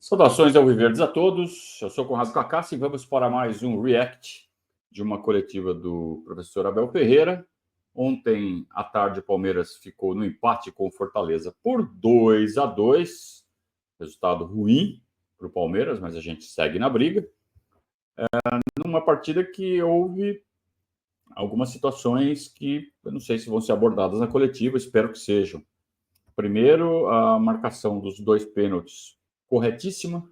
Saudações alviverdes a todos, eu sou Conrado Cacassi e vamos para mais um react de uma coletiva do professor Abel Ferreira. Ontem à tarde o Palmeiras ficou no empate com o Fortaleza por 2-2, resultado ruim para o Palmeiras, mas a gente segue na briga. Numa partida que houve algumas situações que eu não sei se vão ser abordadas na coletiva, espero que sejam. Primeiro, a marcação dos dois pênaltis corretíssimas.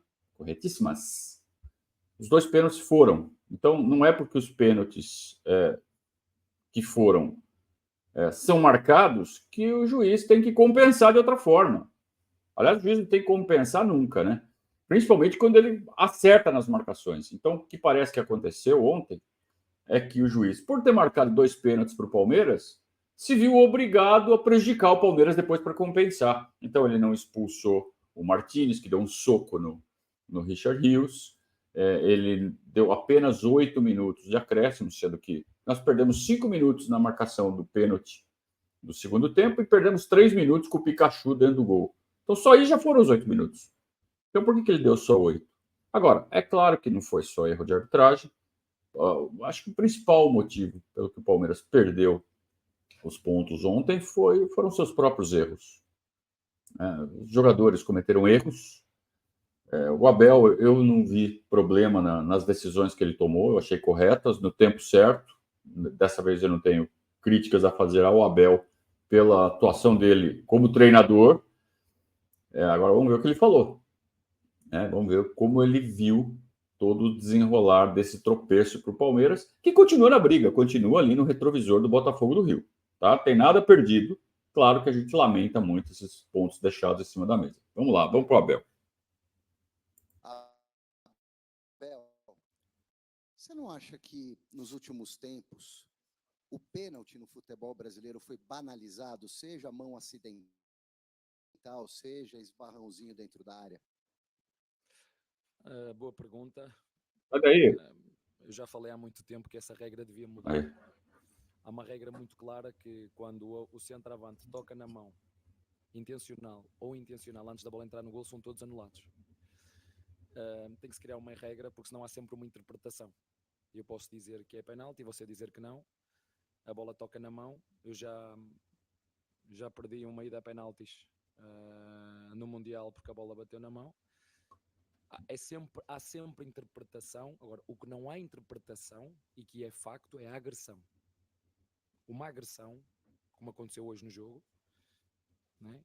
Os dois pênaltis foram. Então, não é porque os pênaltis que foram são marcados que o juiz tem que compensar de outra forma. Aliás, o juiz não tem que compensar nunca, né? Principalmente quando ele acerta nas marcações. Então, o que parece que aconteceu ontem é que o juiz, por ter marcado dois pênaltis para o Palmeiras, se viu obrigado a prejudicar o Palmeiras depois para compensar. Então, ele não expulsou o Martínez, que deu um soco no Richard Rios. Ele deu apenas 8 minutos de acréscimo, sendo que nós perdemos 5 minutos na marcação do pênalti do segundo tempo e perdemos 3 minutos com o Pikachu dentro do gol. Então, só aí já foram os 8 minutos. Então, por que ele deu só 8? Agora, é claro que não foi só erro de arbitragem. Acho que o principal motivo pelo que o Palmeiras perdeu os pontos ontem foram seus próprios erros. Os jogadores cometeram erros. O Abel, eu não vi problema nas decisões que ele tomou, eu achei corretas, no tempo certo. Dessa vez eu não tenho críticas a fazer ao Abel pela atuação dele como treinador. Agora vamos ver o que ele falou. Vamos ver como ele viu todo o desenrolar desse tropeço para o Palmeiras, que continua na briga, continua ali no retrovisor do Botafogo do Rio. Tá? Tem nada perdido. Claro que a gente lamenta muito esses pontos deixados em cima da mesa. Vamos lá, vamos para o Abel. Abel, você não acha que nos últimos tempos o pênalti no futebol brasileiro foi banalizado, seja mão acidental, seja esbarrãozinho dentro da área? Boa pergunta. Olha aí. Eu já falei há muito tempo que essa regra devia mudar. Aí. Há uma regra muito clara que quando o centroavante toca na mão, intencional ou intencional, antes da bola entrar no gol, são todos anulados. Tem que se criar uma regra, porque senão há sempre uma interpretação. Eu posso dizer que é penalti, você dizer que não. A bola toca na mão. Eu já perdi uma ida a penaltis no Mundial porque a bola bateu na mão. Há sempre interpretação. Agora, o que não há interpretação e que é facto é a agressão. Uma agressão, como aconteceu hoje no jogo, né?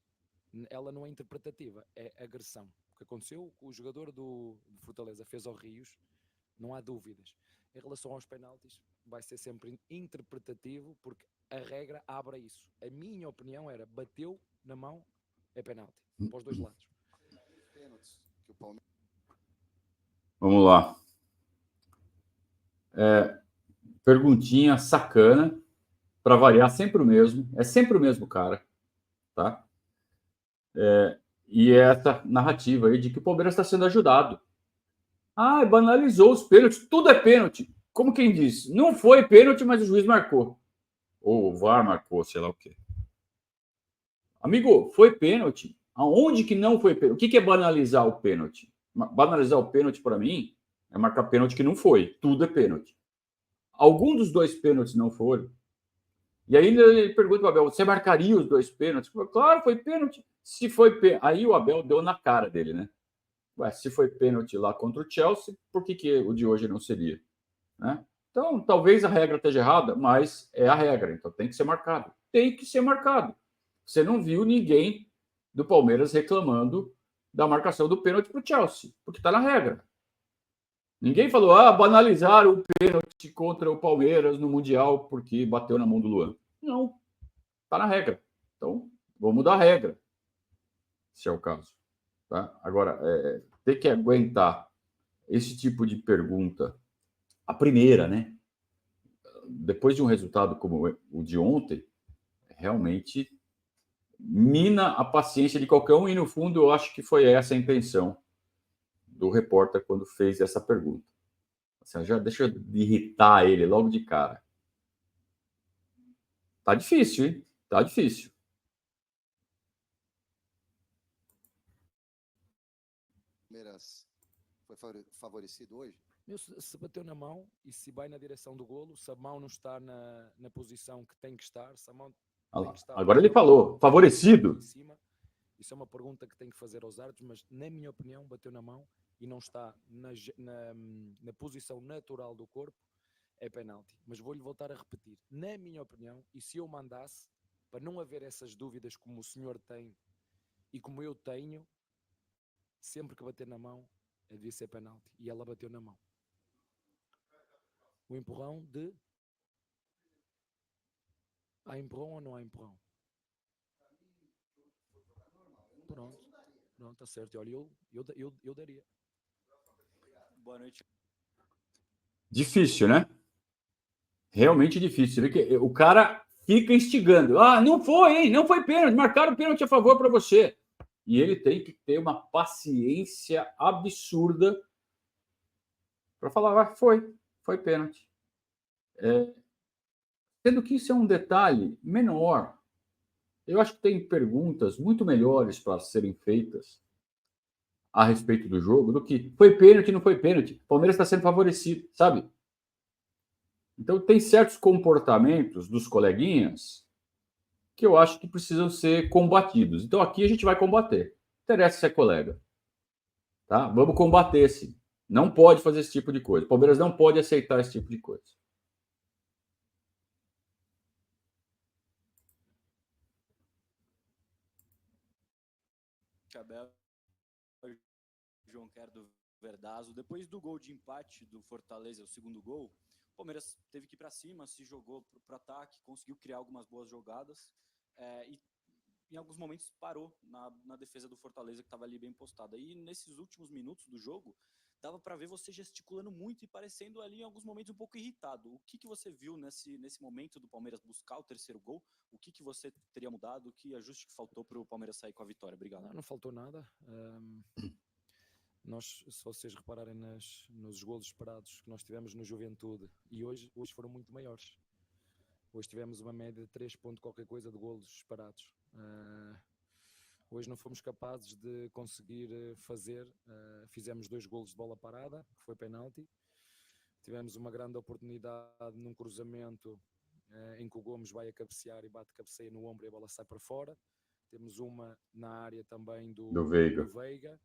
Ela não é interpretativa, é agressão. O que aconteceu, o jogador do Fortaleza fez ao Rios, não há dúvidas. Em relação aos penaltis, vai ser sempre interpretativo, porque a regra abre isso. A minha opinião era, bateu na mão, é penalti, para os dois lados. Vamos lá. Perguntinha sacana, para variar, sempre o mesmo. É sempre o mesmo cara, tá? E essa narrativa aí de que o Palmeiras está sendo ajudado. Banalizou os pênaltis, tudo é pênalti. Como quem diz, não foi pênalti, mas o juiz marcou. Ou o VAR marcou, sei lá o quê. Amigo, foi pênalti. Aonde que não foi pênalti? O que é banalizar o pênalti? Banalizar o pênalti, para mim, é marcar pênalti que não foi. Tudo é pênalti. Algum dos dois pênaltis não foram. E aí ele pergunta para o Abel, você marcaria os dois pênaltis? Claro, foi pênalti. Se foi pênalti. Aí o Abel deu na cara dele, né? Se foi pênalti lá contra o Chelsea, por que o de hoje não seria? Né? Então, talvez a regra esteja errada, mas é a regra, então tem que ser marcado. Tem que ser marcado. Você não viu ninguém do Palmeiras reclamando da marcação do pênalti para o Chelsea, porque está na regra. Ninguém falou, banalizaram o pênalti contra o Palmeiras no Mundial porque bateu na mão do Luan. Não, está na regra. Então, vamos mudar a regra, se é o caso. Tá? Agora, ter que aguentar esse tipo de pergunta, a primeira, né? Depois de um resultado como o de ontem, realmente mina a paciência de qualquer um, e no fundo eu acho que foi essa a intenção do repórter quando fez essa pergunta. Assim, já deixa de irritar ele logo de cara. Tá difícil, hein? Tá difícil. Palmeiras foi favorecido hoje? Se bateu na mão e se vai na direção do golo, se a mão não está na posição que tem que estar, se a mão tem que estar... Agora ele falou, favorecido. Em cima, isso é uma pergunta que tem que fazer aos árbitros, mas na minha opinião bateu na mão e não está na posição natural do corpo, é penalti. Mas vou-lhe voltar a repetir, na minha opinião, e se eu mandasse, para não haver essas dúvidas como o senhor tem e como eu tenho, sempre que bater na mão, devia ser penalti. E ela bateu na mão. O empurrão de... Há empurrão ou não há empurrão? Pronto, está certo. Olha, eu daria. Boa noite. Difícil, né? Realmente difícil. Vê que o cara fica instigando. Ah, não foi, hein? Não foi pênalti. Marcaram pênalti a favor para você. E ele tem que ter uma paciência absurda para falar, ah, foi pênalti. Sendo que isso é um detalhe menor. Eu acho que tem perguntas muito melhores para serem feitas a respeito do jogo do que foi pênalti, não foi pênalti. O Palmeiras está sendo favorecido, sabe? Então, tem certos comportamentos dos coleguinhas que eu acho que precisam ser combatidos. Então, aqui a gente vai combater. Não interessa se é colega. Tá? Vamos combater, sim. Não pode fazer esse tipo de coisa. O Palmeiras não pode aceitar esse tipo de coisa. Abel, João Quer do Verdazo. Depois do gol de empate do Fortaleza, o segundo gol, o Palmeiras teve que ir para cima, se jogou para o ataque, conseguiu criar algumas boas jogadas e em alguns momentos parou na defesa do Fortaleza, que estava ali bem postada. E nesses últimos minutos do jogo, dava para ver você gesticulando muito e parecendo ali em alguns momentos um pouco irritado. O que você viu nesse momento do Palmeiras buscar o terceiro gol? O que você teria mudado? Que ajuste que faltou para o Palmeiras sair com a vitória? Obrigado. Não faltou nada. Se vocês repararem nos golos esperados que nós tivemos no Juventude, e hoje foram muito maiores. Hoje tivemos uma média de 3 pontos qualquer coisa de golos esperados. Hoje não fomos capazes de conseguir fazer. Fizemos 2 golos de bola parada, que foi penalti. Tivemos uma grande oportunidade num cruzamento em que o Gomes vai a cabecear e cabeceia no ombro e a bola sai para fora. Temos uma na área também do Veiga.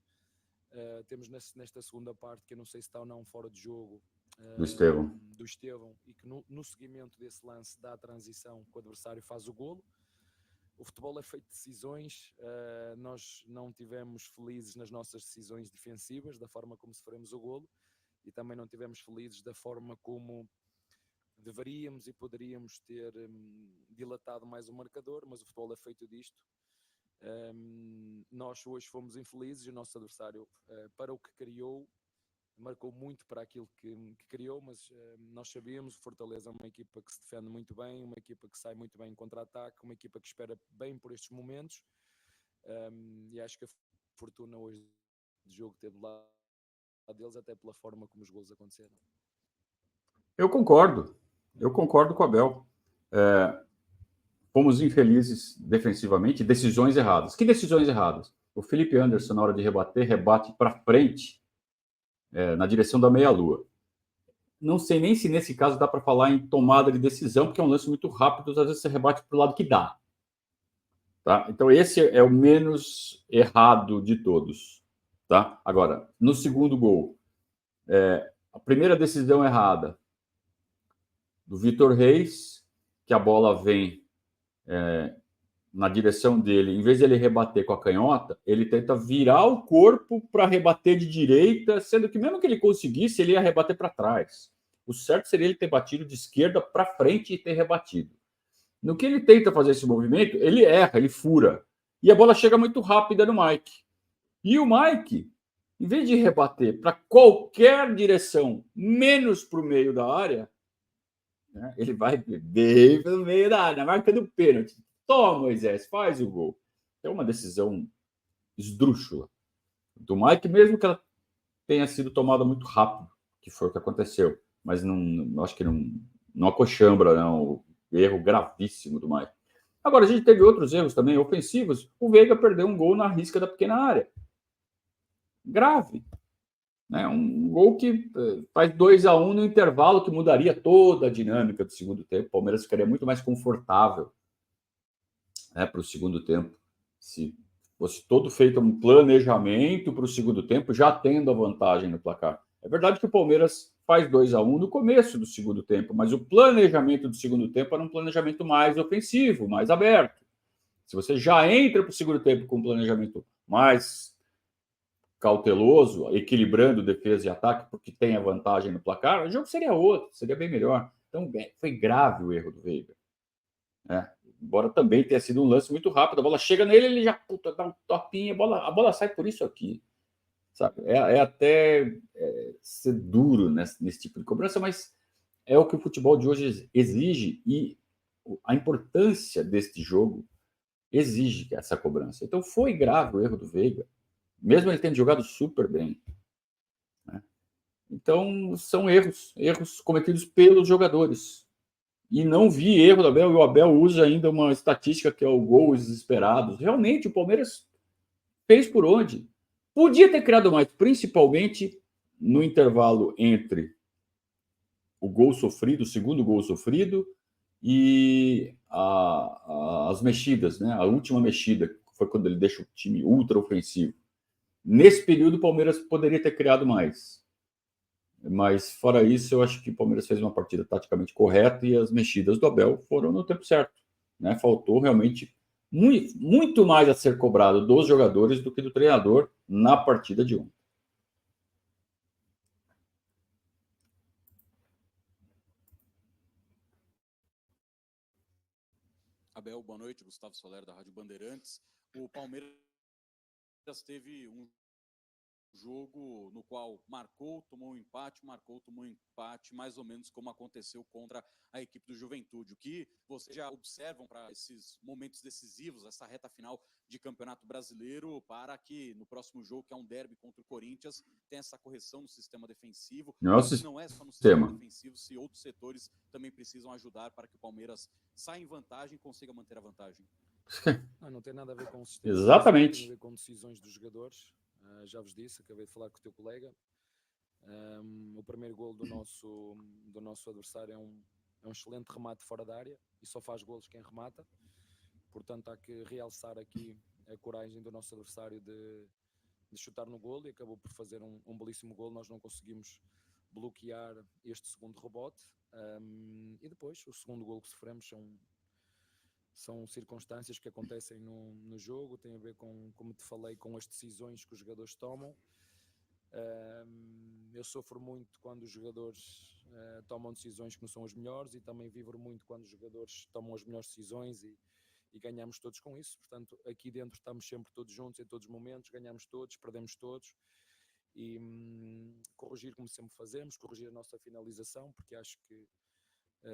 Temos nesta segunda parte, que eu não sei se está ou não fora de jogo, do Estevão, e que no seguimento desse lance dá a transição que o adversário faz o golo. O futebol é feito de decisões, nós não tivemos felizes nas nossas decisões defensivas, da forma como sofremos o golo, e também não tivemos felizes da forma como deveríamos e poderíamos ter dilatado mais o marcador, mas o futebol é feito disto. Nós hoje fomos infelizes e o nosso adversário, para o que criou, marcou muito para aquilo que criou, mas nós sabíamos, o Fortaleza é uma equipa que se defende muito bem, uma equipa que sai muito bem em contra-ataque, uma equipa que espera bem por estes momentos, e acho que a fortuna hoje de jogo teve lá deles, até pela forma como os golos aconteceram. Eu concordo com o Abel. Fomos infelizes defensivamente, decisões erradas. Que decisões erradas? O Felipe Anderson, na hora de rebater, rebate para frente, na direção da meia-lua. Não sei nem se nesse caso dá para falar em tomada de decisão, porque é um lance muito rápido, às vezes você rebate para o lado que dá. Tá? Então, esse é o menos errado de todos. Tá? Agora, no segundo gol, a primeira decisão errada do Vitor Reis, que a bola vem na direção dele, em vez de ele rebater com a canhota, ele tenta virar o corpo para rebater de direita, sendo que mesmo que ele conseguisse, ele ia rebater para trás. O certo seria ele ter batido de esquerda para frente e ter rebatido. No que ele tenta fazer esse movimento, ele erra, ele fura. E a bola chega muito rápida no Mike. E o Mike, em vez de rebater para qualquer direção, menos para o meio da área, né, ele vai bem para o meio da área, na marca do pênalti. Toma, Moisés, faz o gol. É uma decisão esdrúxula do Mike, mesmo que ela tenha sido tomada muito rápido, que foi o que aconteceu. Mas não acho que não acochambra, não. Erro gravíssimo do Mike. Agora, a gente teve outros erros também ofensivos. O Veiga perdeu um gol na risca da pequena área. grave. Né? Um gol que faz 2-1 no intervalo, que mudaria toda a dinâmica do segundo tempo. O Palmeiras ficaria muito mais confortável, né, para o segundo tempo, se fosse todo feito um planejamento para o segundo tempo, já tendo a vantagem no placar. É verdade que o Palmeiras faz 2-1 no começo do segundo tempo, mas o planejamento do segundo tempo era um planejamento mais ofensivo, mais aberto. Se você já entra para o segundo tempo com um planejamento mais cauteloso, equilibrando defesa e ataque, porque tem a vantagem no placar, o jogo seria outro, seria bem melhor. Então, foi grave o erro do Veiga. Né? Embora também tenha sido um lance muito rápido, a bola chega nele, ele já dá um topinho, a bola sai por isso aqui. Sabe? É até ser duro nesse tipo de cobrança, mas é o que o futebol de hoje exige e a importância deste jogo exige essa cobrança. Então foi grave o erro do Veiga, mesmo ele tendo jogado super bem. Né? Então são erros cometidos pelos jogadores. E não vi erro do Abel, e o Abel usa ainda uma estatística que é o gols desesperados. Realmente, o Palmeiras fez por onde? Podia ter criado mais, principalmente no intervalo entre o gol sofrido, o segundo gol sofrido, e as mexidas, né? A última mexida, foi quando ele deixa o time ultra ofensivo. Nesse período, o Palmeiras poderia ter criado mais. Mas, fora isso, eu acho que o Palmeiras fez uma partida taticamente correta e as mexidas do Abel foram no tempo certo. Né? Faltou realmente muito mais a ser cobrado dos jogadores do que do treinador na partida de ontem. Abel, boa noite. Gustavo Soler, da Rádio Bandeirantes. O Palmeiras teve um jogo no qual marcou, tomou um empate, mais ou menos como aconteceu contra a equipe do Juventude. O que vocês já observam para esses momentos decisivos, essa reta final de Campeonato Brasileiro, para que no próximo jogo, que é um derby contra o Corinthians, tenha essa correção no sistema defensivo? Não é só no sistema defensivo, se outros setores também precisam ajudar para que o Palmeiras saia em vantagem e consiga manter a vantagem. Não tem nada a ver com o sistema. Exatamente. Tem a ver com decisões dos jogadores. Já vos disse, acabei de falar com o teu colega. O primeiro gol do nosso adversário é um excelente remate fora da área e só faz golos quem remata. Portanto, há que realçar aqui a coragem do nosso adversário de chutar no golo, e acabou por fazer um belíssimo golo. Nós não conseguimos bloquear este segundo rebote. E depois, o segundo golo que sofremos são circunstâncias que acontecem no jogo, tem a ver com, como te falei, com as decisões que os jogadores tomam. Eu sofro muito quando os jogadores tomam decisões que não são as melhores, e também vibro muito quando os jogadores tomam as melhores decisões, e ganhamos todos com isso. Portanto, aqui dentro estamos sempre todos juntos em todos os momentos, ganhamos todos, perdemos todos, e corrigir como sempre fazemos, corrigir a nossa finalização, porque acho que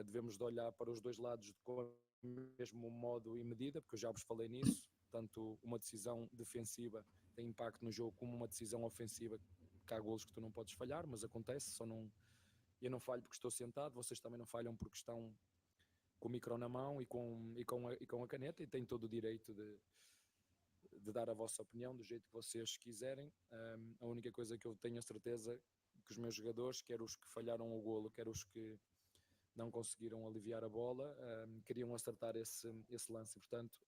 devemos de olhar para os dois lados com o mesmo modo e medida, porque eu já vos falei nisso. Tanto uma decisão defensiva tem impacto no jogo, como uma decisão ofensiva, que há golos que tu não podes falhar, mas acontece. Eu não falho porque estou sentado, vocês também não falham porque estão com o micro na mão e com a caneta, e têm todo o direito de dar a vossa opinião do jeito que vocês quiserem. A única coisa que eu tenho a certeza que os meus jogadores, quer os que falharam o golo, quer os que não conseguiram aliviar a bola, queriam acertar esse lance. Portanto,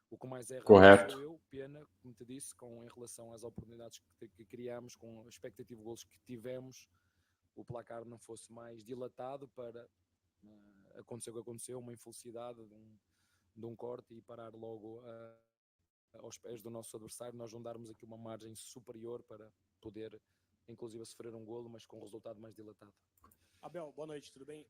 o que mais erra sou eu. Pena, como te disse, em relação às oportunidades que criamos, com a expectativa de golos que tivemos, o placar não fosse mais dilatado para acontecer o que aconteceu, uma infelicidade de um corte e parar logo aos pés do nosso adversário, nós não darmos aqui uma margem superior para poder, inclusive, sofrer um golo, mas com um resultado mais dilatado. Abel, boa noite, tudo bem?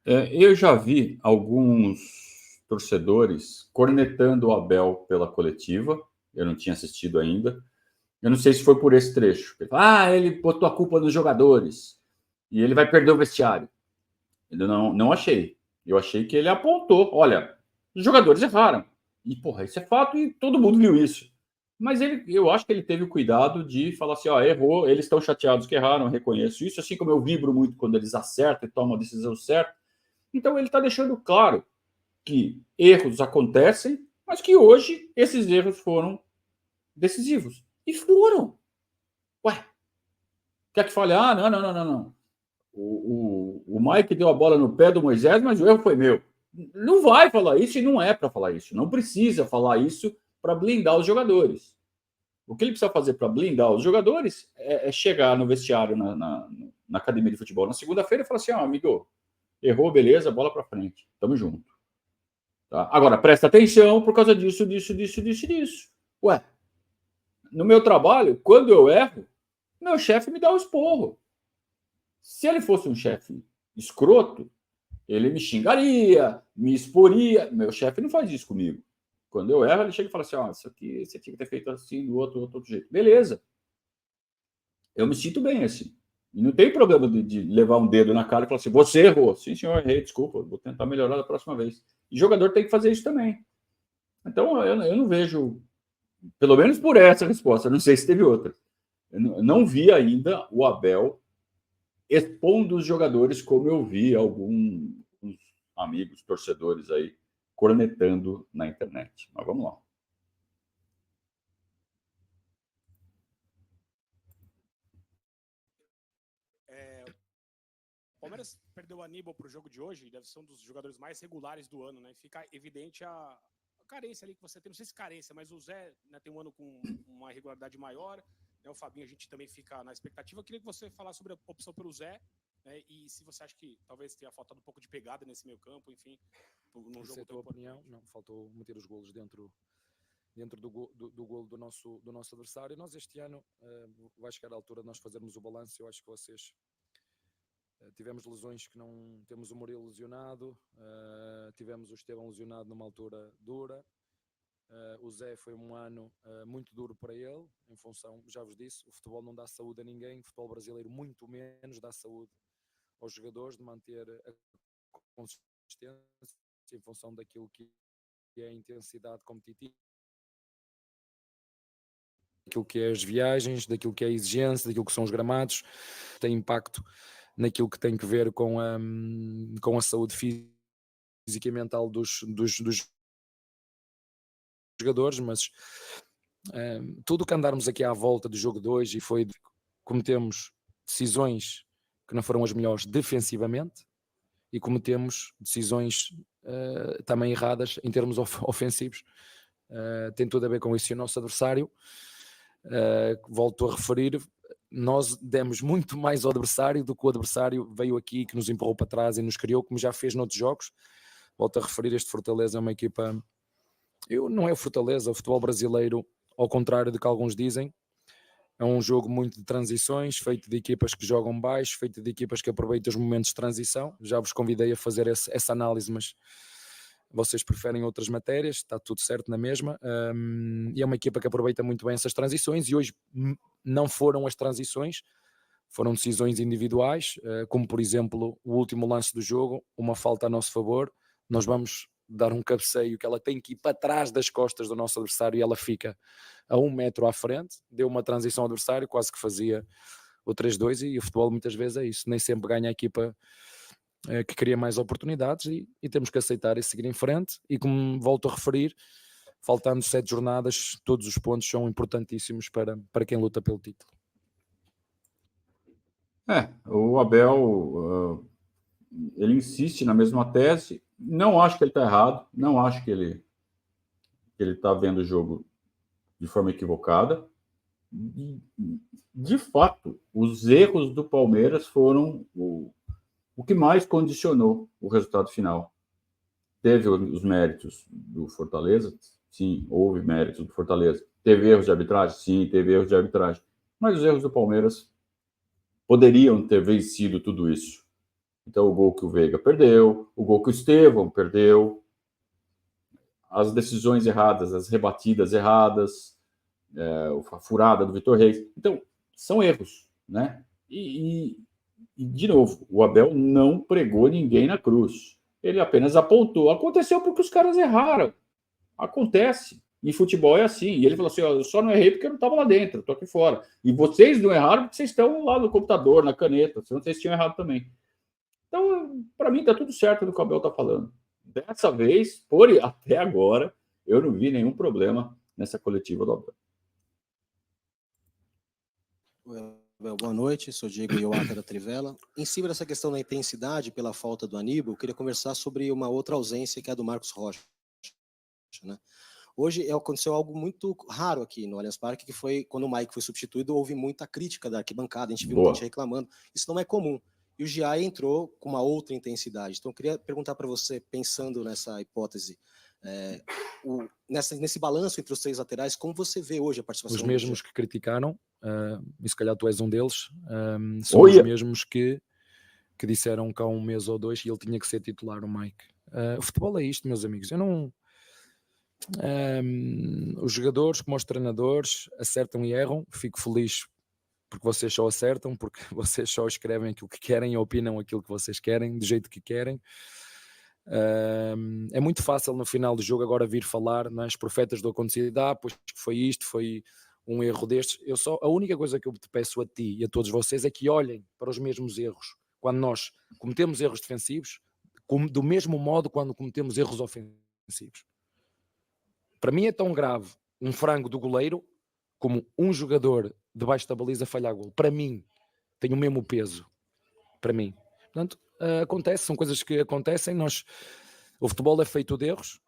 Eu já vi alguns torcedores cornetando o Abel pela coletiva. Eu não tinha assistido ainda. Eu não sei se foi por esse trecho. Ele botou a culpa nos jogadores e ele vai perder o vestiário. Eu não achei. Eu achei que ele apontou. Olha, os jogadores erraram. E, isso é fato e todo mundo viu isso. Mas eu acho que ele teve o cuidado de falar assim, errou, eles estão chateados que erraram, eu reconheço isso, assim como eu vibro muito quando eles acertam e tomam a decisão certa. Então ele está deixando claro que erros acontecem, mas que hoje esses erros foram decisivos. E foram. Quer que fale, não. O Mike deu a bola no pé do Moisés, mas o erro foi meu. Não vai falar isso e não é para falar isso. Não precisa falar isso para blindar os jogadores. O que ele precisa fazer para blindar os jogadores é chegar no vestiário na academia de futebol na segunda-feira e falar assim, amigo, errou, beleza, bola para frente. Tamo junto. Tá? Agora, presta atenção por causa disso. Ué, no meu trabalho, quando eu erro, meu chefe me dá um esporro. Se ele fosse um chefe escroto, ele me xingaria, me exporia. Meu chefe não faz isso comigo. Quando eu erro, ele chega e fala assim, isso aqui você tinha que ter feito assim, do outro jeito. Beleza. Eu me sinto bem assim. E não tem problema de levar um dedo na cara e falar assim, você errou. Sim, senhor, errei, desculpa, vou tentar melhorar da próxima vez. E jogador tem que fazer isso também. Então, eu não vejo, pelo menos por essa resposta, não sei se teve outra. Eu não vi ainda o Abel expondo os jogadores como eu vi alguns amigos, torcedores aí, cornetando na internet. Mas vamos lá. O Palmeiras perdeu o Aníbal para o jogo de hoje, deve ser um dos jogadores mais regulares do ano, né? Fica evidente a carência ali que você tem, não sei se carência, mas o Zé, né, tem um ano com uma regularidade maior, né? O Fabinho a gente também fica na expectativa. Eu queria que você falasse sobre a opção pelo Zé, né? E se você acha que talvez tenha faltado um pouco de pegada nesse meio campo, enfim, num jogo tão opinião, não, faltou meter os golos dentro do golo do nosso adversário. Nós este ano vai chegar a altura de nós fazermos o balanço. Eu acho que vocês tivemos lesões que não temos, o Murilo lesionado, tivemos o Estevão lesionado numa altura dura, o Zé foi um ano muito duro para ele, em função, já vos disse, o futebol não dá saúde a ninguém, o futebol brasileiro muito menos dá saúde aos jogadores, de manter a consistência em função daquilo que é a intensidade competitiva, daquilo que é as viagens, daquilo que é a exigência, daquilo que são os gramados, tem impacto naquilo que tem que ver com a saúde física e mental dos jogadores, mas tudo o que andarmos aqui à volta do jogo de hoje e cometemos decisões que não foram as melhores defensivamente e cometemos decisões também erradas em termos ofensivos, tem tudo a ver com isso. E o nosso adversário, volto a referir, nós demos muito mais ao adversário do que o adversário veio aqui, que nos empurrou para trás e nos criou, como já fez noutros jogos. Volto a referir, este Fortaleza é uma equipa, não é o Fortaleza, o futebol brasileiro, ao contrário do que alguns dizem, é um jogo muito de transições, feito de equipas que jogam baixo, feito de equipas que aproveitam os momentos de transição. Já vos convidei a fazer essa análise, mas vocês preferem outras matérias, está tudo certo na mesma, e é uma equipa que aproveita muito bem essas transições, e hoje não foram as transições, foram decisões individuais, como por exemplo o último lance do jogo, uma falta a nosso favor, nós vamos dar um cabeceio que ela tem que ir para trás das costas do nosso adversário e ela fica a 1 metro à frente, deu uma transição ao adversário, quase que fazia o 3-2, e o futebol muitas vezes é isso, nem sempre ganha a equipa que cria mais oportunidades, e temos que aceitar e seguir em frente. E como volto a referir, faltando 7 jornadas, todos os pontos são importantíssimos para quem luta pelo título. O Abel ele insiste na mesma tese. Não acho que ele está errado, não acho que ele está vendo o jogo de forma equivocada. De fato, os erros do Palmeiras foram o que mais condicionou o resultado final. Teve os méritos do Fortaleza? Sim, houve méritos do Fortaleza. Teve erros de arbitragem? Sim, teve erros de arbitragem. Mas os erros do Palmeiras poderiam ter vencido tudo isso. Então, o gol que o Veiga perdeu, o gol que o Estevão perdeu, as decisões erradas, as rebatidas erradas, a furada do Vitor Reis. Então, são erros, né? E, de novo, o Abel não pregou ninguém na cruz. Ele apenas apontou. Aconteceu porque os caras erraram. Acontece. E futebol é assim. E ele falou assim, eu só não errei porque eu não estava lá dentro, eu estou aqui fora. E vocês não erraram porque vocês estão lá no computador, na caneta, senão vocês tinham errado também. Então, para mim, está tudo certo do que o Abel está falando. Dessa vez, até agora, eu não vi nenhum problema nessa coletiva do Abel. Boa noite, sou Diego Ioata da Trivela. Em cima dessa questão da intensidade pela falta do Aníbal, eu queria conversar sobre uma outra ausência que é a do Marcos Rocha, né? Hoje aconteceu algo muito raro aqui no Allianz Parque, que foi quando o Mike foi substituído, houve muita crítica da arquibancada, a gente viu muita gente reclamando. Isso não é comum. E o Giai entrou com uma outra intensidade. Então, eu queria perguntar para você, pensando nessa hipótese, nesse balanço entre os 3 laterais, como você vê hoje a participação? Os mesmos que criticaram, e se calhar tu és um deles, são os mesmos que disseram que há um mês ou 2 e ele tinha que ser titular, o Mike. O futebol é isto, meus amigos. Eu não... os jogadores, como os treinadores, acertam e erram. Fico feliz porque vocês só acertam, porque vocês só escrevem aquilo que querem e opinam aquilo que vocês querem, do jeito que querem. É muito fácil no final do jogo agora vir falar, não é? Os profetas do acontecido, pois foi isto, foi um erro destes. A única coisa que eu te peço a ti e a todos vocês é que olhem para os mesmos erros quando nós cometemos erros defensivos, do mesmo modo quando cometemos erros ofensivos. Para mim é tão grave um frango do goleiro como um jogador debaixo da baliza falhar gol. Para mim, tem o mesmo peso. Para mim. Portanto, acontece, são coisas que acontecem. O futebol é feito de erros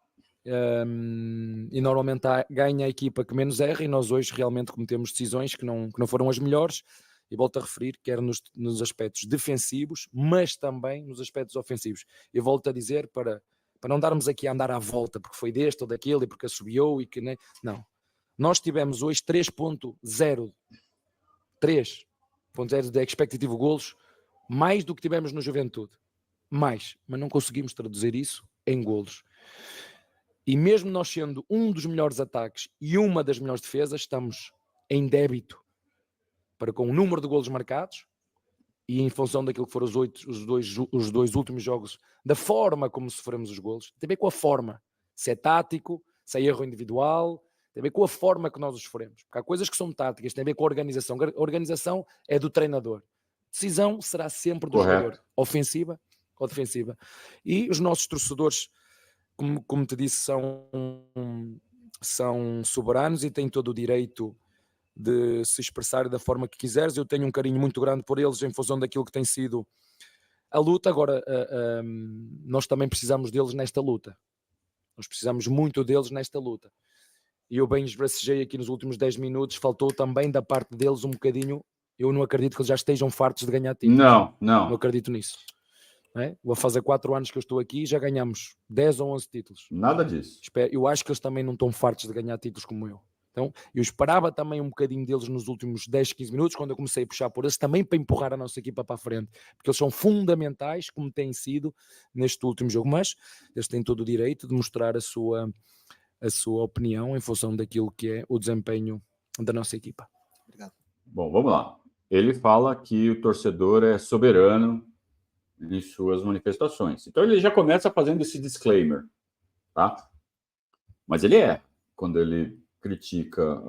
e normalmente ganha a equipa que menos erra, e nós hoje realmente cometemos decisões que não foram as melhores, e volto a referir, quer nos aspectos defensivos, mas também nos aspectos ofensivos. Eu volto a dizer para não darmos aqui a andar à volta, porque foi deste ou daquele, e porque assobiou, e que nem... Não. Nós tivemos hoje 3.0 de expectative golos, mais do que tivemos no Juventude. Mais. Mas não conseguimos traduzir isso em golos. E mesmo nós sendo um dos melhores ataques e uma das melhores defesas, estamos em débito para com o número de golos marcados, e em função daquilo que foram os dois últimos jogos, da forma como sofremos os golos, tem a ver com a forma. Se é tático, se é erro individual, tem a ver com a forma que nós os sofremos. Porque há coisas que são táticas, tem a ver com a organização. A organização é do treinador. Decisão será sempre do jogador, ofensiva ou defensiva. E os nossos torcedores, como te disse, são soberanos e têm todo o direito de se expressar da forma que quiseres. Eu tenho um carinho muito grande por eles em função daquilo que tem sido a luta. Agora, nós também precisamos deles nesta luta. Nós precisamos muito deles nesta luta. E eu bem esbracejei aqui nos últimos 10 minutos, faltou também da parte deles um bocadinho. Eu não acredito que eles já estejam fartos de ganhar títulos. Não acredito nisso. Não é? Vou fazer 4 anos que eu estou aqui e já ganhamos 10 ou 11 títulos. Nada disso. Eu acho que eles também não estão fartos de ganhar títulos como eu. Então, eu esperava também um bocadinho deles nos últimos 10, 15 minutos, quando eu comecei a puxar por eles, também para empurrar a nossa equipa para a frente, porque eles são fundamentais, como têm sido neste último jogo, mas eles têm todo o direito de mostrar a sua opinião em função daquilo que é o desempenho da nossa equipa. Obrigado. Bom, vamos lá. Ele fala que o torcedor é soberano em suas manifestações. Então, ele já começa fazendo esse disclaimer, tá? Mas ele quando ele critica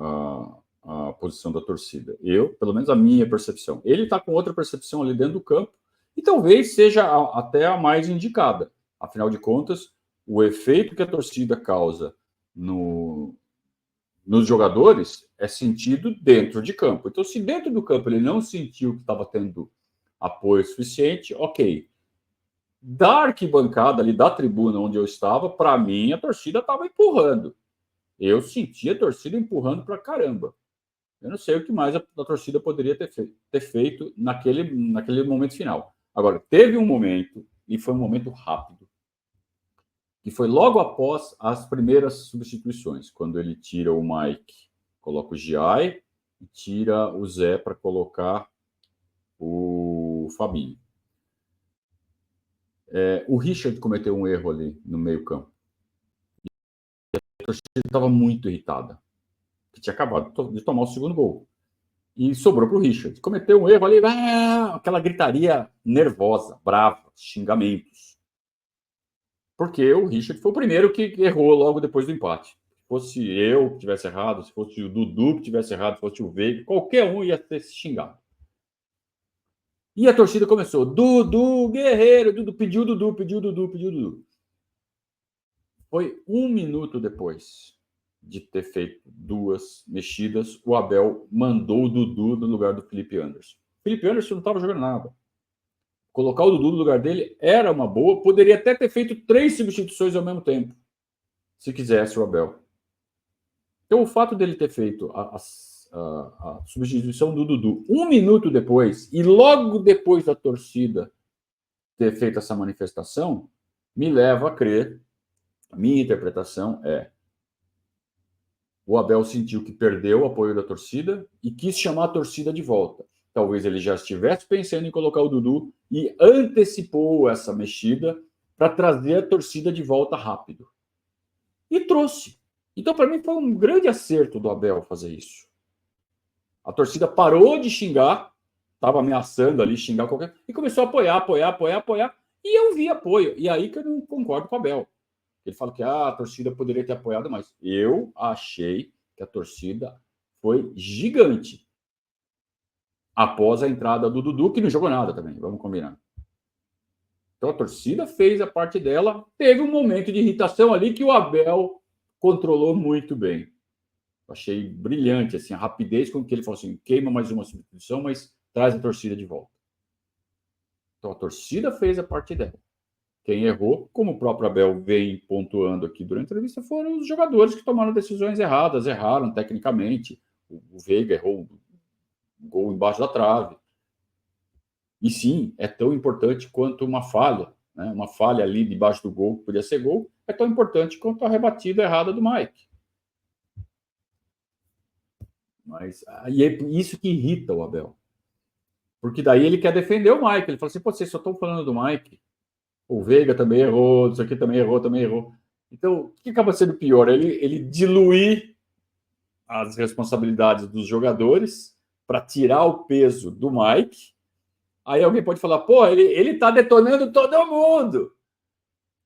a posição da torcida. Pelo menos a minha percepção. Ele está com outra percepção ali dentro do campo e talvez seja até a mais indicada. Afinal de contas, o efeito que a torcida causa nos jogadores é sentido dentro de campo. Então, se dentro do campo ele não sentiu que estava tendo apoio suficiente, ok. Da arquibancada ali, da tribuna onde eu estava, para mim, a torcida estava empurrando. Eu senti a torcida empurrando para caramba. Eu não sei o que mais a torcida poderia ter feito naquele momento final. Agora, teve um momento, e foi um momento rápido, que foi logo após as primeiras substituições, quando ele tira o Mike, coloca o Giai, e tira o Zé para colocar o Fabinho. O Richard cometeu um erro ali no meio-campo. A torcida estava muito irritada, que tinha acabado de tomar o segundo gol. E sobrou para o Richard. Cometeu um erro ali, aquela gritaria nervosa, brava, xingamentos. Porque o Richard foi o primeiro que errou logo depois do empate. Se fosse eu que tivesse errado, se fosse o Dudu que tivesse errado, se fosse o Veiga, qualquer um ia ter se xingado. E a torcida começou, Dudu, Guerreiro, Dudu, pediu Dudu. Foi 1 minuto depois de ter feito 2 mexidas, o Abel mandou o Dudu no lugar do Felipe Anderson. O Felipe Anderson não estava jogando nada. Colocar o Dudu no lugar dele era uma boa, poderia até ter feito 3 substituições ao mesmo tempo, se quisesse o Abel. Então, o fato dele ter feito a substituição do Dudu 1 minuto depois, e logo depois da torcida ter feito essa manifestação, me leva a crer, a minha interpretação é: o Abel sentiu que perdeu o apoio da torcida e quis chamar a torcida de volta. Talvez ele já estivesse pensando em colocar o Dudu e antecipou essa mexida para trazer a torcida de volta rápido. E trouxe. Então, para mim, foi um grande acerto do Abel fazer isso. A torcida parou de xingar, estava ameaçando ali xingar qualquer... e começou a apoiar. E eu vi apoio. E aí que eu não concordo com o Abel. Ele fala que a torcida poderia ter apoiado mais. Eu achei que a torcida foi gigante após a entrada do Dudu, que não jogou nada também, vamos combinar. Então a torcida fez a parte dela, teve um momento de irritação ali que o Abel controlou muito bem. Eu achei brilhante assim, a rapidez com que ele falou assim, queima mais uma substituição, mas traz a torcida de volta. Então a torcida fez a parte dela. Quem errou, como o próprio Abel vem pontuando aqui durante a entrevista, foram os jogadores que tomaram decisões erradas, erraram tecnicamente. O Veiga errou um gol embaixo da trave. E sim, é tão importante quanto uma falha, né? Uma falha ali debaixo do gol, que podia ser gol, é tão importante quanto a rebatida errada do Mike. Mas e é isso que irrita o Abel. Porque daí ele quer defender o Mike. Ele fala assim, pô, vocês só estão falando do Mike. O Veiga também errou, isso aqui também errou. Então, o que acaba sendo pior? Ele diluir as responsabilidades dos jogadores para tirar o peso do Mike. Aí alguém pode falar, pô, ele tá detonando todo mundo.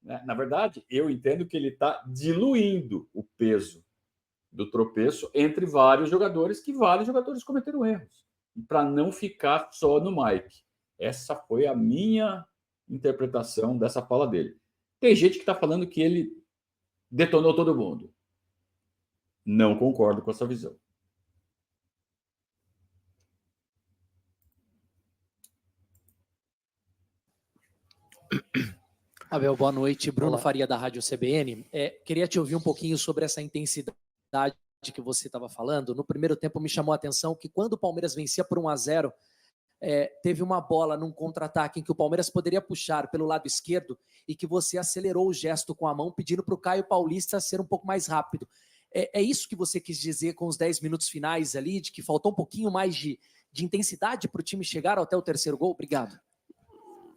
Na verdade, eu entendo que ele está diluindo o peso do tropeço entre vários jogadores, que vários jogadores cometeram erros. Para não ficar só no Mike. Essa foi a minha interpretação dessa fala dele. Tem gente que está falando que ele detonou todo mundo. Não concordo com essa visão. Abel, boa noite. Bruno Olá. Faria, da Rádio CBN. Queria te ouvir um pouquinho sobre essa intensidade que você estava falando. No primeiro tempo me chamou a atenção que quando o Palmeiras vencia por 1-0, teve uma bola num contra-ataque em que o Palmeiras poderia puxar pelo lado esquerdo e que você acelerou o gesto com a mão, pedindo para o Caio Paulista ser um pouco mais rápido. É isso que você quis dizer com os 10 minutos finais ali, de que faltou um pouquinho mais de intensidade para o time chegar até o terceiro gol? Obrigado.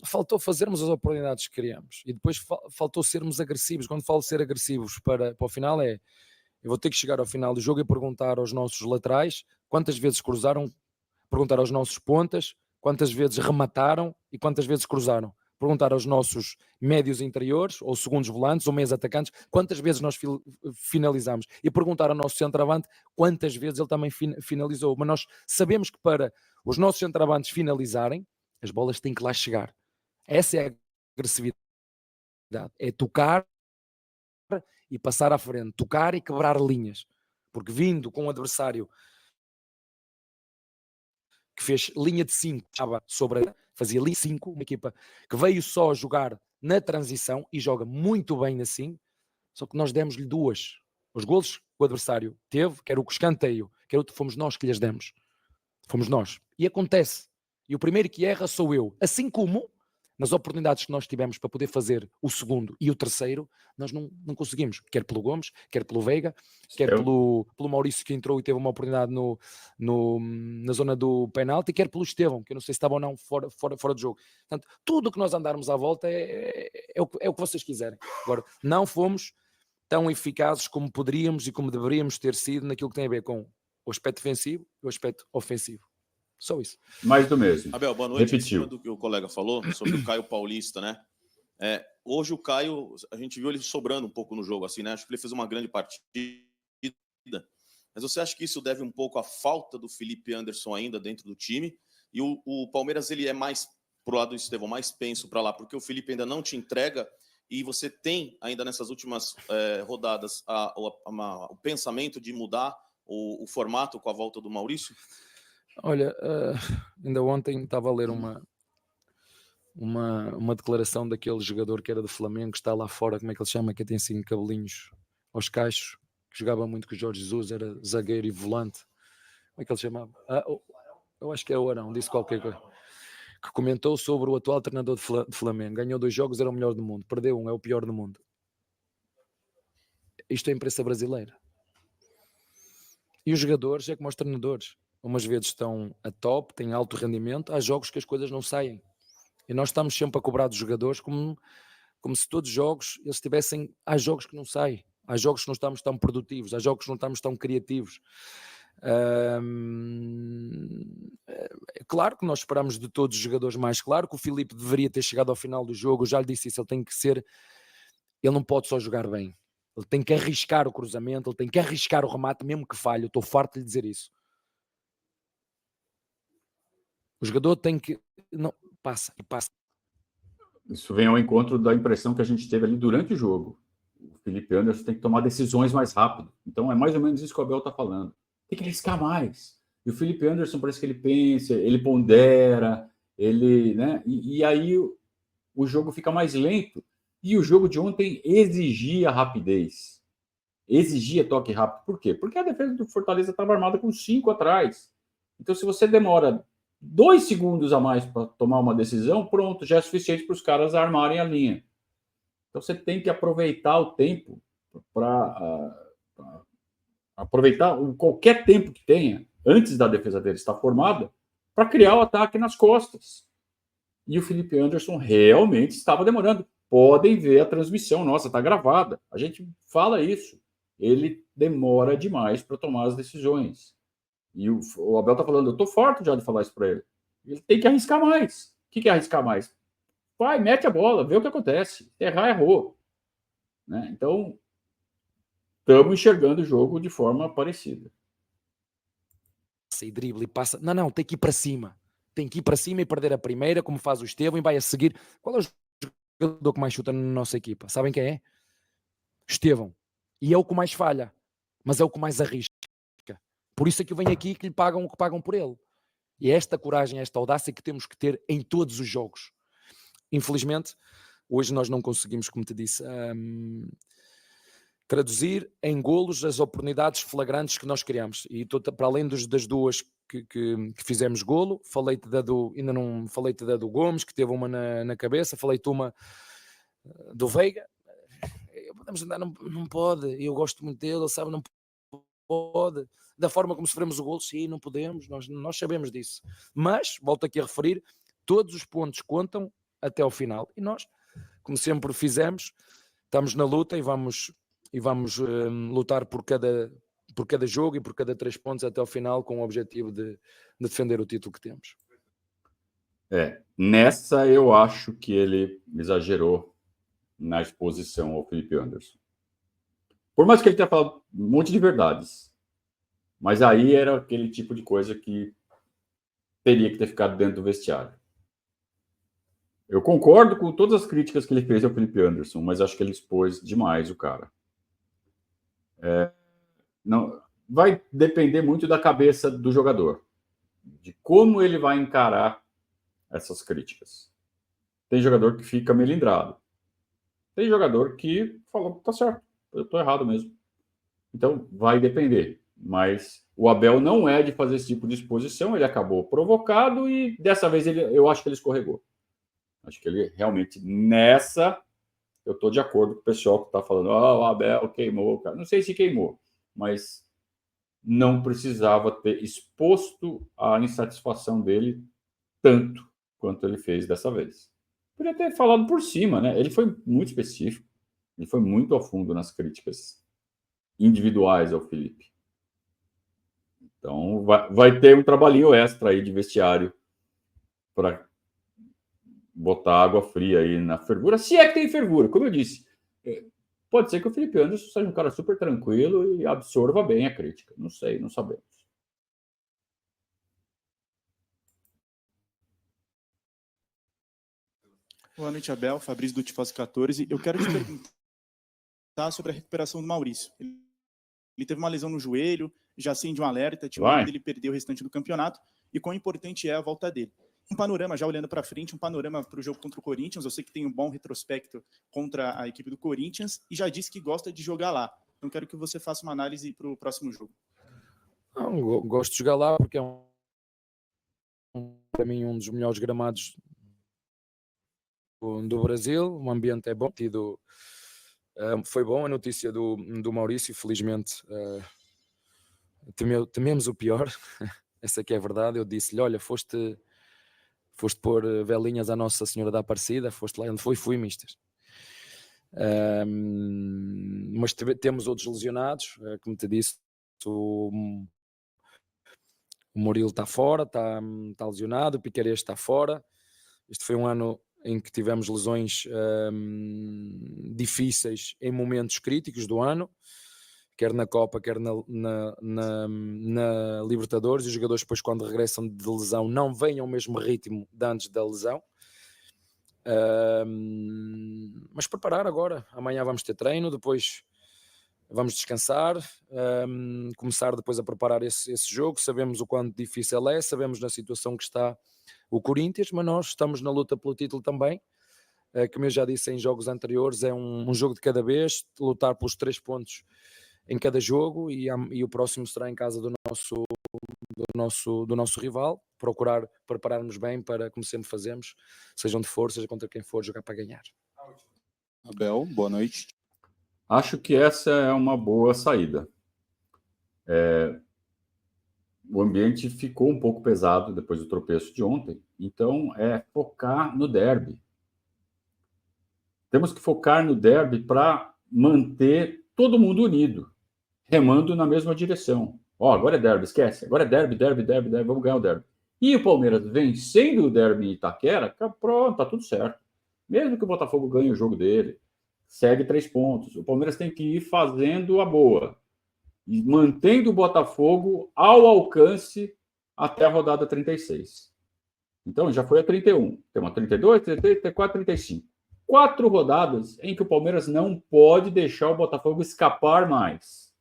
Faltou fazermos as oportunidades que queríamos e depois faltou sermos agressivos. Quando falo ser agressivos para o final eu vou ter que chegar ao final do jogo e perguntar aos nossos laterais quantas vezes cruzaram, perguntar aos nossos pontas quantas vezes remataram e quantas vezes cruzaram, perguntar aos nossos médios interiores ou segundos volantes ou meios atacantes quantas vezes nós finalizamos e perguntar ao nosso centroavante quantas vezes ele também finalizou. Mas nós sabemos que para os nossos centroavantes finalizarem, as bolas têm que lá chegar. Essa é a agressividade, é tocar e passar à frente, tocar e quebrar linhas, porque vindo com um adversário que fez linha de 5, fazia linha de 5, uma equipa que veio só jogar na transição e joga muito bem assim, só que nós demos-lhe 2. Os golos que o adversário teve, quer o escanteio, quer o que fomos nós que lhes demos. Fomos nós. E acontece. E o primeiro que erra sou eu. Assim como nas oportunidades que nós tivemos para poder fazer o segundo e o terceiro, nós não conseguimos. Quer pelo Gomes, quer pelo Veiga, quer pelo Maurício, que entrou e teve uma oportunidade na zona do penalti, quer pelo Estevão, que eu não sei se estava ou não fora do jogo. Portanto, tudo o que nós andarmos à volta é o que vocês quiserem. Agora, não fomos tão eficazes como poderíamos e como deveríamos ter sido naquilo que tem a ver com o aspecto defensivo e o aspecto ofensivo. Só isso. Mais do mesmo. Abel, boa noite. Repetiu. Em cima do que o colega falou sobre o Caio Paulista, né? Hoje o Caio, a gente viu ele sobrando um pouco no jogo, assim, né? Acho que ele fez uma grande partida. Mas você acha que isso deve um pouco à falta do Felipe Anderson ainda dentro do time? E o Palmeiras, ele é mais pro lado do Estevão, mais penso para lá, porque o Felipe ainda não te entrega E você tem ainda nessas últimas rodadas o pensamento de mudar o formato com a volta do Maurício? Olha, ainda ontem estava a ler uma declaração daquele jogador que era do Flamengo, que está lá fora, como é que ele chama, que tem assim cabelinhos aos cachos, que jogava muito com o Jorge Jesus, era zagueiro e volante. Como é que ele chamava? Eu acho que é o Arão, disse qualquer coisa. Que comentou sobre o atual treinador de Flamengo. Ganhou 2 jogos, era o melhor do mundo. Perdeu um, é o pior do mundo. Isto é a imprensa brasileira. E os jogadores é como os treinadores. Umas vezes estão a top, têm alto rendimento, há jogos que as coisas não saem. E nós estamos sempre a cobrar dos jogadores como se todos os jogos eles tivessem... Há jogos que não saem. Há jogos que não estamos tão produtivos. Há jogos que não estamos tão criativos. É claro que nós esperamos de todos os jogadores mais. Claro que o Filipe deveria ter chegado ao final do jogo. Eu já lhe disse isso. Ele tem que ser... Ele não pode só jogar bem. Ele tem que arriscar o cruzamento. Ele tem que arriscar o remate, mesmo que falhe. Eu estou farto de lhe dizer isso. O jogador tem que... Não, passa e passa. Isso vem ao encontro da impressão que a gente teve ali durante o jogo. O Felipe Anderson tem que tomar decisões mais rápido. Então é mais ou menos isso que o Abel está falando. Tem que arriscar mais. E o Felipe Anderson parece que ele pensa, ele pondera, ele, né? E aí o jogo fica mais lento. E o jogo de ontem exigia rapidez. Exigia toque rápido. Por quê? Porque a defesa do Fortaleza estava armada com 5 atrás. Então, se você demora 2 segundos a mais para tomar uma decisão, pronto, já é suficiente para os caras armarem a linha. Então, você tem que aproveitar o tempo para aproveitar qualquer tempo que tenha antes da defesa dele estar formada para criar o ataque nas costas. E o Felipe Anderson realmente estava demorando. Podem ver a transmissão nossa, está gravada. A gente fala isso. Ele demora demais para tomar as decisões. E o Abel está falando, eu estou farto já de falar isso para ele. Ele tem que arriscar mais. O que é arriscar mais? Vai, mete a bola, vê o que acontece. Errar, errou. Né? Então, estamos enxergando o jogo de forma parecida. E drible e passa. Não, tem que ir para cima. Tem que ir para cima e perder a primeira, como faz o Estevão, e vai a seguir. Qual é o jogador que mais chuta na nossa equipa? Sabem quem é? Estevão. E é o que mais falha, mas é o que mais arrisca. Por isso é que eu venho aqui que lhe pagam o que pagam por ele. E é esta coragem, esta audácia que temos que ter em todos os jogos. Infelizmente, hoje nós não conseguimos, como te disse, traduzir em golos as oportunidades flagrantes que nós criamos. E para além das duas que fizemos golo, falei-te ainda não falei-te da do Gomes, que teve uma na cabeça, falei-te uma do Veiga. Podemos andar, não pode. Eu gosto muito dele, ele sabe, não pode. Da forma como sofremos o golo, sim, não podemos, nós sabemos disso. Mas, volto aqui a referir, todos os pontos contam até ao final. E nós, como sempre fizemos, estamos na luta e vamos lutar por cada jogo e por cada 3 pontos até ao final, com o objetivo de defender o título que temos. Nessa eu acho que ele exagerou na exposição ao Felipe Anderson. Por mais que ele tenha falado um monte de verdades, mas aí era aquele tipo de coisa que teria que ter ficado dentro do vestiário. Eu concordo com todas as críticas que ele fez ao Felipe Anderson, mas acho que ele expôs demais o cara. Não, vai depender muito da cabeça do jogador, de como ele vai encarar essas críticas. Tem jogador que fica melindrado. Tem jogador que fala, tá certo, eu tô errado mesmo. Então, vai depender. Mas o Abel não é de fazer esse tipo de exposição, ele acabou provocado e dessa vez eu acho que ele escorregou. Acho que ele realmente, nessa, eu estou de acordo com o pessoal que está falando, o Abel queimou, cara. Não sei se queimou, mas não precisava ter exposto a insatisfação dele tanto quanto ele fez dessa vez. Podia ter falado por cima, né? Ele foi muito específico, ele foi muito a fundo nas críticas individuais ao Felipe. Então, vai ter um trabalhinho extra aí de vestiário para botar água fria aí na fervura, se é que tem fervura. Como eu disse, pode ser que o Felipe Anderson seja um cara super tranquilo e absorva bem a crítica. Não sei, não sabemos. Boa noite, Abel. Fabrício do Tifose 14. Eu quero te perguntar sobre a recuperação do Maurício. Ele teve uma lesão no joelho, já acende um alerta, tinha medo dele perder o restante do campeonato, e quão importante é a volta dele. Um panorama, já olhando para frente, um panorama para o jogo contra o Corinthians. Eu sei que tem um bom retrospecto contra a equipe do Corinthians e já disse que gosta de jogar lá. Então quero que você faça uma análise para o próximo jogo. Não, gosto de jogar lá porque é para mim um dos melhores gramados do Brasil. O ambiente é bom. Foi bom a notícia do Maurício. Felizmente tememos o pior. Essa que é a verdade. Eu disse-lhe, olha, foste pôr velinhas à Nossa Senhora da Aparecida, foste lá onde fui, mister. Mas temos outros lesionados, como te disse, o Murilo está fora, está lesionado, o Piquerez está fora. Este foi um ano em que tivemos lesões difíceis em momentos críticos do ano, quer na Copa, quer na Libertadores, e os jogadores depois, quando regressam de lesão, não vêm ao mesmo ritmo de antes da lesão. Mas preparar agora. Amanhã vamos ter treino, depois vamos descansar, começar depois a preparar esse jogo. Sabemos o quanto difícil é, sabemos na situação que está o Corinthians, mas nós estamos na luta pelo título também. Como eu já disse em jogos anteriores, é um jogo de cada vez, lutar pelos 3 pontos em cada jogo, e o próximo será em casa do nosso rival. Procurar preparar-nos bem para, como sempre fazemos, seja onde for, seja contra quem for, jogar para ganhar. Abel, boa noite. Acho que essa é uma boa saída. O ambiente ficou um pouco pesado depois do tropeço de ontem, então é focar no derby. Temos que focar no derby para manter todo mundo unido, remando na mesma direção. Agora é derby, esquece. Agora é derby, vamos ganhar o derby. E o Palmeiras vencendo o derby em Itaquera, pronto, tá tudo certo. Mesmo que o Botafogo ganhe o jogo dele, segue 3 pontos. O Palmeiras tem que ir fazendo a boa e mantendo o Botafogo ao alcance até a rodada 36. Então, já foi a 31. Tem uma 32, 33, 34, 35. 4 rodadas em que o Palmeiras não pode deixar o Botafogo escapar mais.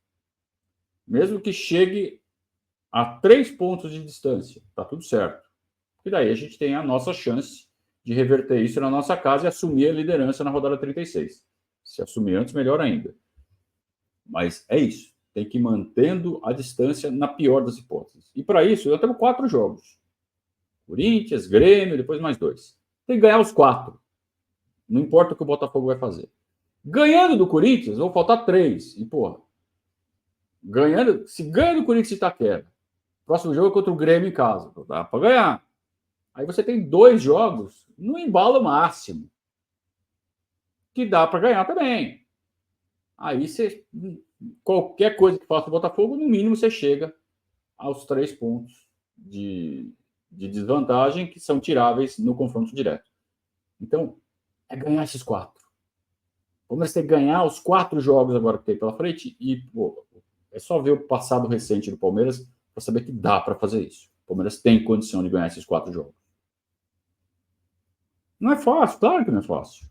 Mesmo que chegue a 3 pontos de distância, tá tudo certo. E daí a gente tem a nossa chance de reverter isso na nossa casa e assumir a liderança na rodada 36. Se assumir antes, melhor ainda. Mas é isso. Tem que ir mantendo a distância na pior das hipóteses. E para isso, eu temos 4 jogos. Corinthians, Grêmio, depois mais 2. Tem que ganhar os 4. Não importa o que o Botafogo vai fazer. Ganhando do Corinthians, vão faltar 3. E, porra, se ganha do Corinthians e Itaquera, próximo jogo é contra o Grêmio em casa. Dá para ganhar. Aí você tem 2 jogos no embalo máximo, que dá para ganhar também. Aí qualquer coisa que faça o Botafogo, no mínimo você chega aos 3 pontos de desvantagem que são tiráveis no confronto direto. Então, é ganhar esses 4. Vamos ter que ganhar os 4 jogos agora que tem pela frente e, pô, é só ver o passado recente do Palmeiras para saber que dá para fazer isso. O Palmeiras tem condição de ganhar esses 4 jogos. Não é fácil, claro que não é fácil.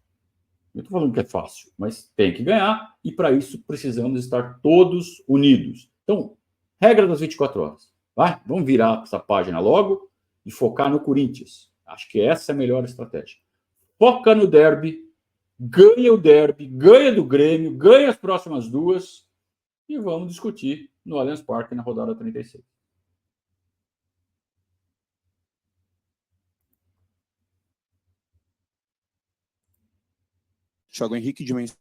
Eu estou falando que é fácil, mas tem que ganhar, e para isso precisamos estar todos unidos. Então, regra das 24 horas. Vai, vamos virar essa página logo e focar no Corinthians. Acho que essa é a melhor estratégia. Foca no derby, ganha o derby, ganha do Grêmio, ganha as próximas 2 e vamos discutir no Allianz Parque na rodada 36. Thiago Henrique, Dimensão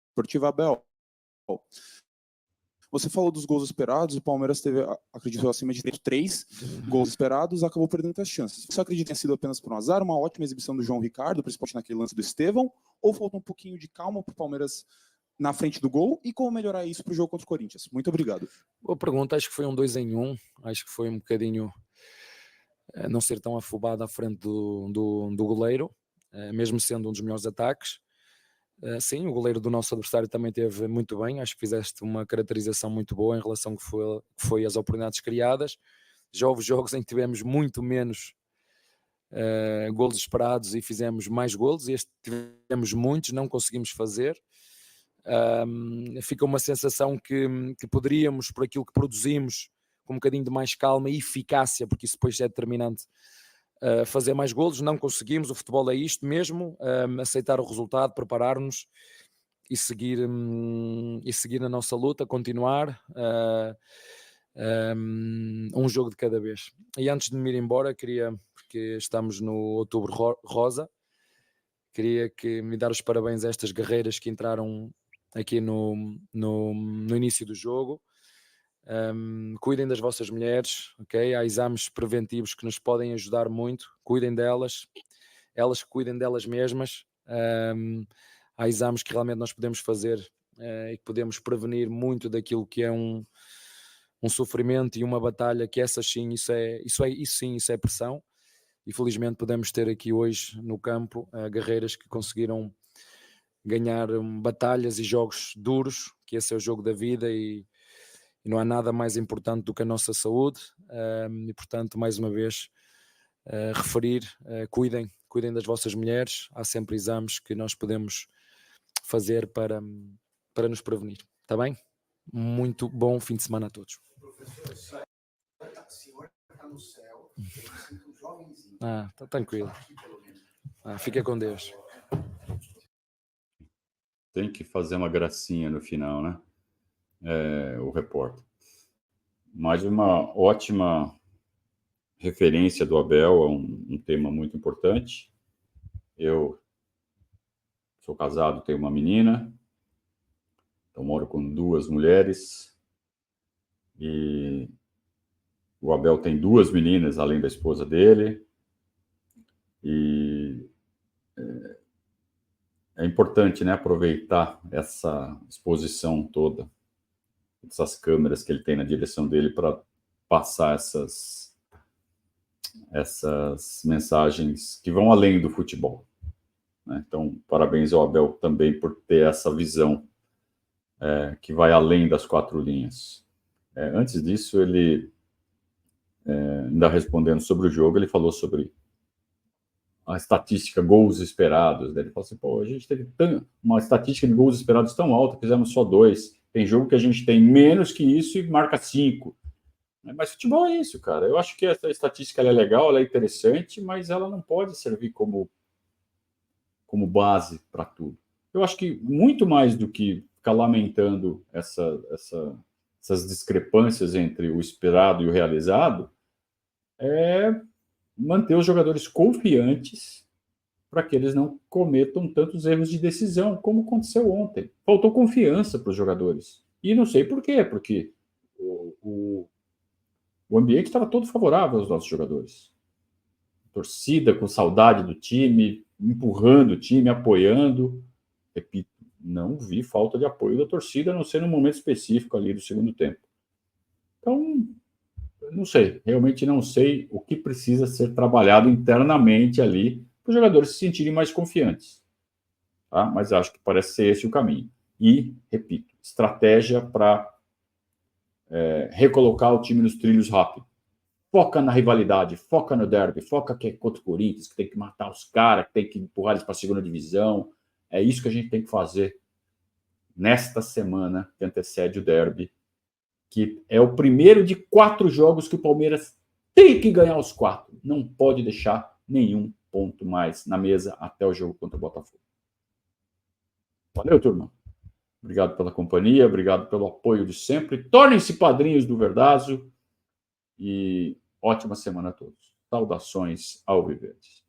Esportiva. Abel, você falou dos gols esperados, o Palmeiras teve, acredito, acima de 3 gols esperados, acabou perdendo as chances. Você acredita que tenha sido apenas por um azar, uma ótima exibição do João Ricardo, principalmente naquele lance do Estevão, ou falta um pouquinho de calma para o Palmeiras na frente do gol, e como melhorar isso para o jogo contra o Corinthians? Muito obrigado. Boa pergunta, acho que foi um 2 em 1, acho que foi um bocadinho não ser tão afobado à frente do goleiro, mesmo sendo um dos melhores ataques. Sim, o goleiro do nosso adversário também teve muito bem, acho que fizeste uma caracterização muito boa em relação que foi as oportunidades criadas. Já houve jogos em que tivemos muito menos golos esperados e fizemos mais golos. Este tivemos muitos, não conseguimos fazer. Fica uma sensação que poderíamos, por aquilo que produzimos, com um bocadinho de mais calma e eficácia, porque isso depois é determinante, fazer mais golos. Não conseguimos. O futebol é isto mesmo, aceitar o resultado, preparar-nos e seguir a nossa luta, continuar, um jogo de cada vez. E antes de me ir embora, porque estamos no Outubro Rosa, queria que me dar os parabéns a estas guerreiras que entraram aqui no início do jogo. Cuidem das vossas mulheres, ok? Há exames preventivos que nos podem ajudar muito. Cuidem delas, elas que cuidem delas mesmas. Há exames que realmente nós podemos fazer e que podemos prevenir muito daquilo que é um sofrimento e uma batalha, que essas sim, isso é pressão. E felizmente podemos ter aqui hoje no campo guerreiras que conseguiram ganhar batalhas e jogos duros, que esse é o jogo da vida, e não há nada mais importante do que a nossa saúde. E portanto, mais uma vez, referir, cuidem das vossas mulheres. Há sempre exames que nós podemos fazer para nos prevenir. Está bem? Muito bom fim de semana a todos. Professor, a senhora está no céu, eu sinto um jovenzinho. Está tranquilo. Fica com Deus. Tem que fazer uma gracinha no final, né? O repórter. Mais uma ótima referência do Abel a um tema muito importante. Eu sou casado, tenho uma menina, então moro com 2 mulheres, e o Abel tem 2 meninas, além da esposa dele, e é importante, né, aproveitar essa exposição toda, essas câmeras que ele tem na direção dele para passar essas mensagens que vão além do futebol, né? Então, parabéns ao Abel também por ter essa visão que vai além das 4 linhas. Antes disso, ele, ainda respondendo sobre o jogo, ele falou sobre a estatística gols esperados. Ele falou assim, a gente teve uma estatística de gols esperados tão alta, fizemos só 2. Tem jogo que a gente tem menos que isso e marca 5. Mas futebol é isso, cara. Eu acho que essa estatística ela é legal, ela é interessante, mas ela não pode servir como base para tudo. Eu acho que muito mais do que ficar lamentando essas discrepâncias entre o esperado e o realizado, é manter os jogadores confiantes para que eles não cometam tantos erros de decisão, como aconteceu ontem. Faltou confiança para os jogadores. E não sei por quê, porque o ambiente estava todo favorável aos nossos jogadores. Torcida com saudade do time, empurrando o time, apoiando. Repito, não vi falta de apoio da torcida, a não ser num momento específico ali do segundo tempo. Então, não sei, realmente não sei o que precisa ser trabalhado internamente ali para os jogadores se sentirem mais confiantes. Tá? Mas acho que parece ser esse o caminho. E, repito, estratégia para recolocar o time nos trilhos rápido. Foca na rivalidade, foca no derby, foca que é contra o Corinthians, que tem que matar os caras, que tem que empurrar eles para a segunda divisão. É isso que a gente tem que fazer nesta semana que antecede o derby, que é o primeiro de 4 jogos que o Palmeiras tem que ganhar os 4. Não pode deixar nenhum ponto mais na mesa até o jogo contra o Botafogo. Valeu, turma. Obrigado pela companhia, obrigado pelo apoio de sempre. Tornem-se padrinhos do Verdazo e ótima semana a todos. Saudações alviverdes.